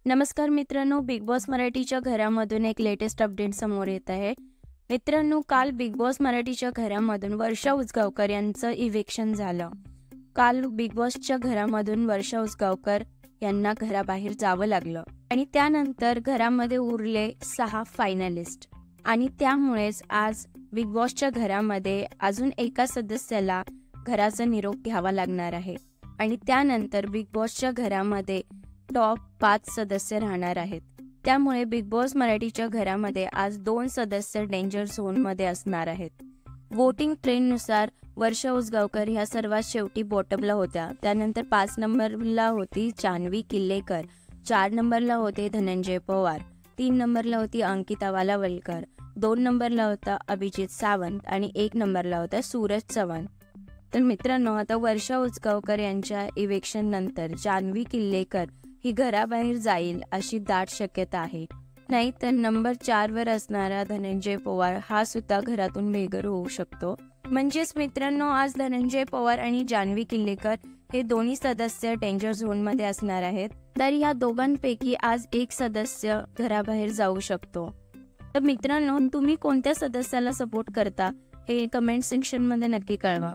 नमस्कार मित्रांनो, big boss मराठीच्या घरामधून एक लेटेस्ट अपडेट समोर येत आहे. मित्रांनो, काल बिग बॉस मराठीच्या घरामधून वर्षा उसगावकर यांचं इव्हिक्शन झालं. काल बिग बॉसच्या घरामधून वर्षा उसगावकर यांना घराबाहेर जावं लागलं आणि त्यानंतर घरामध्ये उरले 6 फायनलिस्ट आणि त्यामुळेच आज बिग बॉसच्या घरामध्ये अजून एका सदस्याला घराचा निरोप घ्यावा लागणार आहे आणि त्यानंतर बिग बॉसच्या घरामध्ये टॉप 5 सदस्य राहणार आहेत. त्यामुळे बिग बॉस मराठीच्या घरामध्ये आज 2 सदस्य डेंजर झोनमध्ये असणार आहेत. वोटिंग ट्रेंडनुसार वर्षा उसगावकर ह्या सर्वात शेवटी बॉटमला होत्या. त्यानंतर 5 नंबरला होती जान्हवी किल्लेकर, 4 नंबरला होते धनंजय पवार, 3 नंबरला होती अंकिता वालावलकर, 2 नंबरला होता अभिजित सावंत आणि 1 नंबरला होता सूरज चव्हाण. तर मित्रांनो, आता वर्षा उसगावकर यांच्या इव्हिक्शन नंतर जान्हवी किल्लेकर ही घराबाहेर जाईल अशी दाट शक्यता आहे. नाही तर नंबर 4 वर असणारा धनंजय पवार हा सुद्धा घरातून बेघर होऊ शकतो. म्हणजेच मित्रांनो, आज धनंजय पवार आणि जान्हवी किल्लेकर हे दोन्ही सदस्य डेंजर झोन मध्ये असणार आहेत. तर या दोघांपैकी आज एक सदस्य घराबाहेर जाऊ शकतो. तर मित्रांनो, तुम्ही कोणत्या सदस्याला सपोर्ट करता हे कमेंट सेक्शन मध्ये नक्की कळवा.